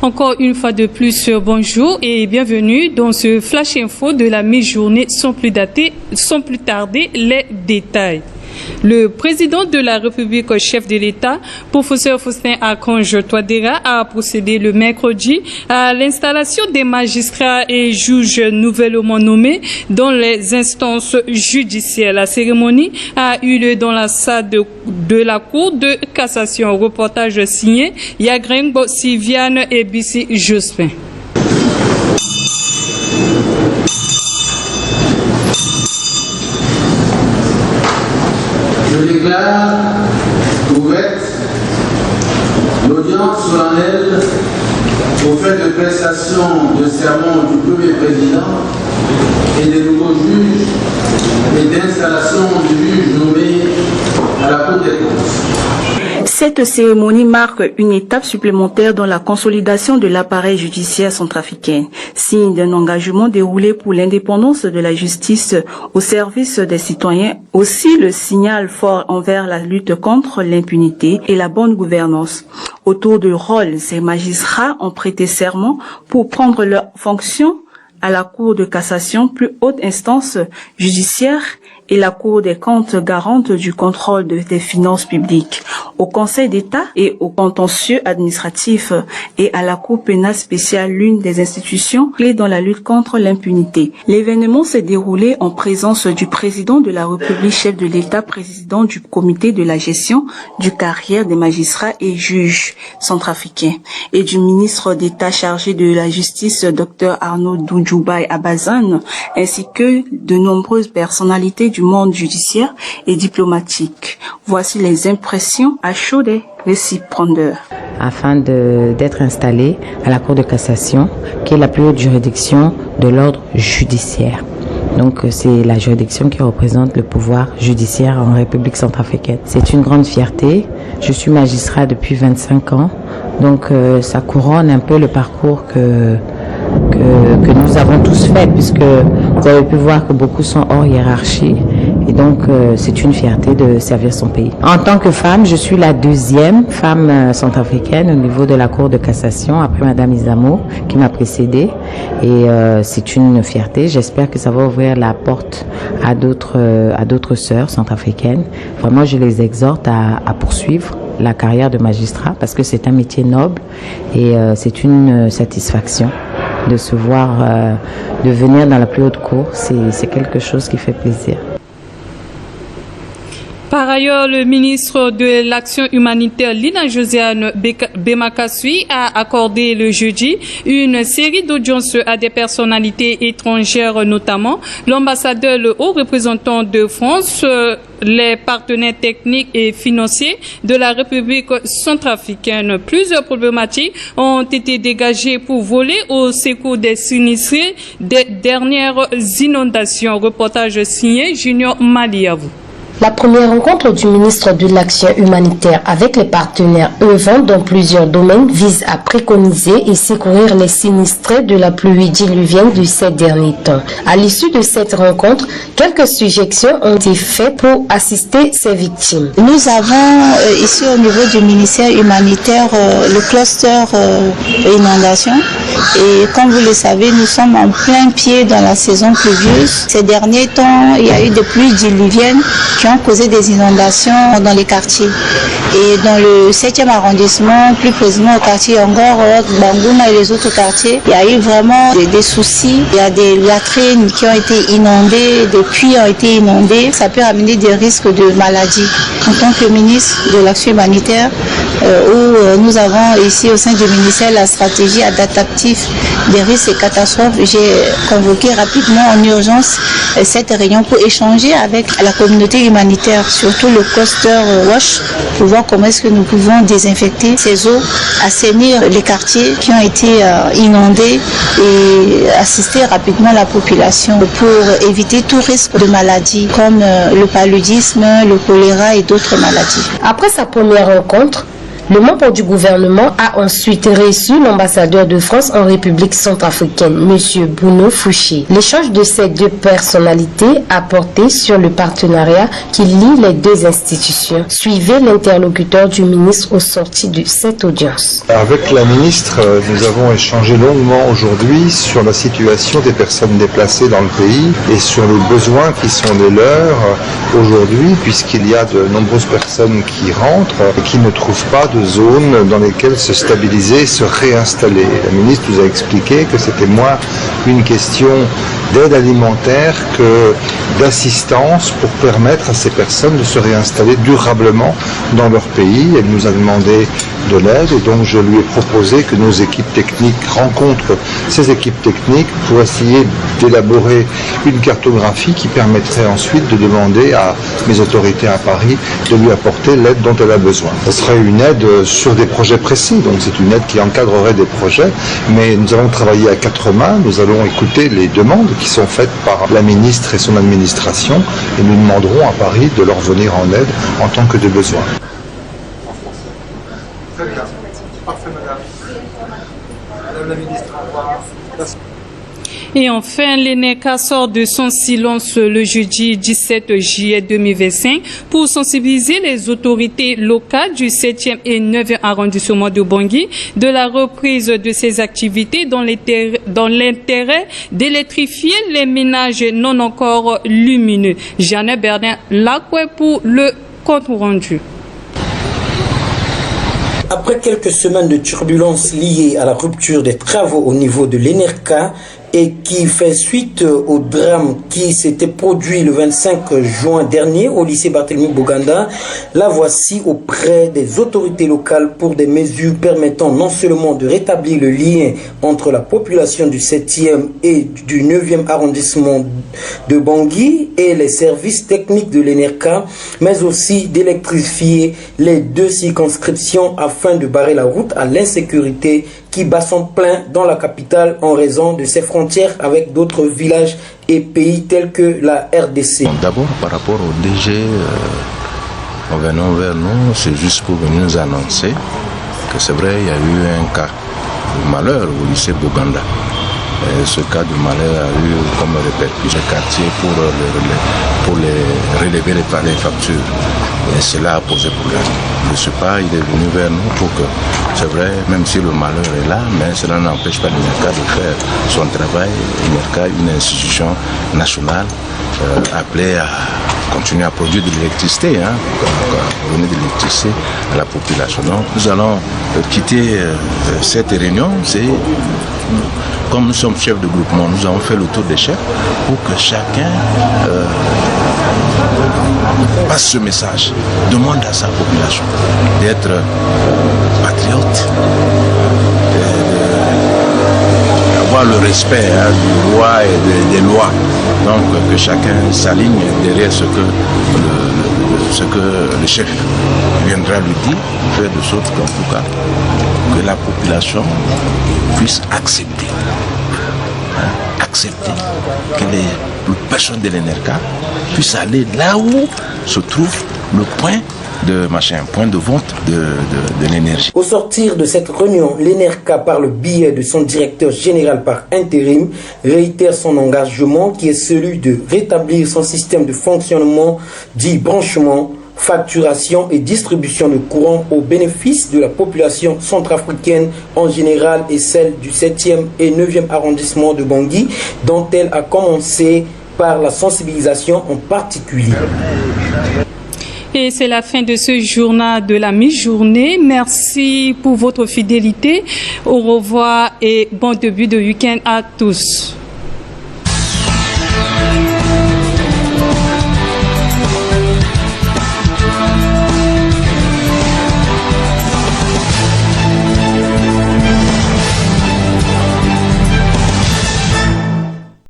Encore une fois de plus, bonjour et bienvenue dans ce flash info de la mi-journée sans plus tarder les détails. Le président de la République, chef de l'État, professeur Faustin Archange Touadéra, a procédé le mercredi à l'installation des magistrats et juges nouvellement nommés dans les instances judiciaires. La cérémonie a eu lieu dans la salle de la Cour de cassation. Reportage signé Yagrengo Siviane et Bissi Jospin. Je déclare ouverte l'audience solennelle au fait de prestation de serment du premier président et des nouveaux juges et d'installation du juge nommé à la Cour des comptes. Cette cérémonie marque une étape supplémentaire dans la consolidation de l'appareil judiciaire centrafricain, signe d'un engagement déroulé pour l'indépendance de la justice au service des citoyens, aussi le signal fort envers la lutte contre l'impunité et la bonne gouvernance. Autour du rôle, ces magistrats ont prêté serment pour prendre leurs fonctions à la Cour de cassation, plus haute instance judiciaire, et la Cour des comptes garante du contrôle des finances publiques, au Conseil d'État et au contentieux administratif et à la Cour pénale spéciale, l'une des institutions clés dans la lutte contre l'impunité. L'événement s'est déroulé en présence du président de la République, chef de l'État, président du comité de la gestion du carrière des magistrats et juges centrafricains, et du ministre d'État chargé de la justice, Dr Arnaud Doudjoubaï Abazane, ainsi que de nombreuses personnalités du monde judiciaire et diplomatique. Voici les impressions à chaud des récipiendaires. Afin d'être installé à la Cour de cassation, qui est la plus haute juridiction de l'ordre judiciaire. Donc c'est la juridiction qui représente le pouvoir judiciaire en République centrafricaine. C'est une grande fierté. Je suis magistrat depuis 25 ans, donc ça couronne un peu le parcours que nous avons tous fait, puisque vous avez pu voir que beaucoup sont hors hiérarchie, et donc c'est une fierté de servir son pays. En tant que femme, je suis la deuxième femme centrafricaine au niveau de la Cour de cassation, après Madame Isamo qui m'a précédée, et c'est une fierté. J'espère que ça va ouvrir la porte à d'autres sœurs centrafricaines. Vraiment, je les exhorte à poursuivre la carrière de magistrat, parce que c'est un métier noble et c'est une satisfaction de se voir, de venir dans la plus haute cour. C'est quelque chose qui fait plaisir. Par ailleurs, le ministre de l'Action humanitaire, Lina Josiane Bemakasui, a accordé le jeudi une série d'audiences à des personnalités étrangères, notamment l'ambassadeur, le haut représentant de France, les partenaires techniques et financiers de la République centrafricaine. Plusieurs problématiques ont été dégagées pour voler au secours des sinistrés des dernières inondations. Reportage signé Junior Maliavou. La première rencontre du ministre de l'Action humanitaire avec les partenaires œuvrant dans plusieurs domaines vise à préconiser et secourir les sinistrés de la pluie diluvienne de ces derniers temps. À l'issue de cette rencontre, quelques suggestions ont été faites pour assister ces victimes. Nous avons ici au niveau du ministère humanitaire le cluster inondation, et comme vous le savez, nous sommes en plein pied dans la saison pluvieuse. Ces derniers temps, il y a eu des pluies diluviennes qui ont causé des inondations dans les quartiers. Et dans le 7e arrondissement, plus précisément au quartier Angor, Bangouna et les autres quartiers, il y a eu vraiment des soucis. Il y a des latrines qui ont été inondées, des puits ont été inondés. Ça peut amener des risques de maladies. En tant que ministre de l'Action humanitaire, où nous avons ici au sein du ministère la stratégie adaptative des risques et catastrophes, j'ai convoqué rapidement en urgence cette réunion pour échanger avec la communauté humanitaire, surtout le cluster WASH, pour voir comment est-ce que nous pouvons désinfecter ces eaux, assainir les quartiers qui ont été inondés et assister rapidement la population pour éviter tout risque de maladies comme le paludisme, le choléra et d'autres maladies. Après sa première rencontre, Le membre du gouvernement a ensuite reçu l'ambassadeur de France en République centrafricaine, M. Bruno Fouché. L'échange de ces deux personnalités a porté sur le partenariat qui lie les deux institutions. Suivez l'interlocuteur du ministre au sorti de cette audience. Avec la ministre, nous avons échangé longuement aujourd'hui sur la situation des personnes déplacées dans le pays et sur les besoins qui sont les leurs aujourd'hui, puisqu'il y a de nombreuses personnes qui rentrent et qui ne trouvent pas de zones dans lesquelles se stabiliser et se réinstaller. La ministre nous a expliqué que c'était moins une question d'aide alimentaire que d'assistance pour permettre à ces personnes de se réinstaller durablement dans leur pays. Elle nous a demandé de l'aide et donc je lui ai proposé que nos équipes techniques rencontrent ces équipes techniques pour essayer d'élaborer une cartographie qui permettrait ensuite de demander à mes autorités à Paris de lui apporter l'aide dont elle a besoin. Ce serait une aide sur des projets précis, donc c'est une aide qui encadrerait des projets, mais nous allons travailler à quatre mains, nous allons écouter les demandes qui sont faites par la ministre et son administration et nous demanderons à Paris de leur venir en aide en tant que de besoin. Très bien. Parfait, madame. Madame la ministre, au revoir. Merci. Et enfin, l'ENERCA sort de son silence le jeudi 17 juillet 2025 pour sensibiliser les autorités locales du 7e et 9e arrondissement de Bangui de la reprise de ces activités dans l'intérêt d'électrifier les ménages non encore lumineux. Jeanne Berdin Lacoué pour le compte rendu. Après quelques semaines de turbulences liées à la rupture des travaux au niveau de l'ENERCA et qui fait suite au drame qui s'était produit le 25 juin dernier au lycée Barthélemy Boganda, la voici auprès des autorités locales pour des mesures permettant non seulement de rétablir le lien entre la population du 7e et du 9e arrondissement de Bangui et les services techniques de l'ENERCA, mais aussi d'électrifier les deux circonscriptions afin de barrer la route à l'insécurité qui bat son plein dans la capitale en raison de ses frontières avec d'autres villages et pays tels que la RDC. D'abord, par rapport au DG, en venant vers nous, c'est juste pour venir nous annoncer que c'est vrai, il y a eu un cas de malheur au lycée Boganda. Et ce cas de malheur a eu comme répercussion le quartier pour les relever les factures. Et cela a posé problème. Le SUPA, il est venu vers nous pour que, c'est vrai, même si le malheur est là, mais cela n'empêche pas l'INERCA de faire son travail. L'INERCA, une institution nationale appelée à continuer à produire de l'électricité, donner de l'électricité à la population. Donc nous allons quitter cette réunion. Comme nous sommes chefs de groupement, nous avons fait le tour des chefs pour que chacun passe ce message, demande à sa population d'être patriote, d'avoir le respect du roi et des lois. Donc que chacun s'aligne derrière ce que le chef viendra lui dire, faire de sorte qu'en tout cas, que la population puisse accepter que les personnes de l'ENERCA puissent aller là où se trouve le point de vente de l'énergie. Au sortir de cette réunion, l'ENERCA, par le biais de son directeur général par intérim, réitère son engagement qui est celui de rétablir son système de fonctionnement dit branchement, facturation et distribution de courant au bénéfice de la population centrafricaine en général et celle du 7e et 9e arrondissement de Bangui, dont elle a commencé par la sensibilisation en particulier. Et c'est la fin de ce journal de la mi-journée. Merci pour votre fidélité. Au revoir et bon début de week-end à tous.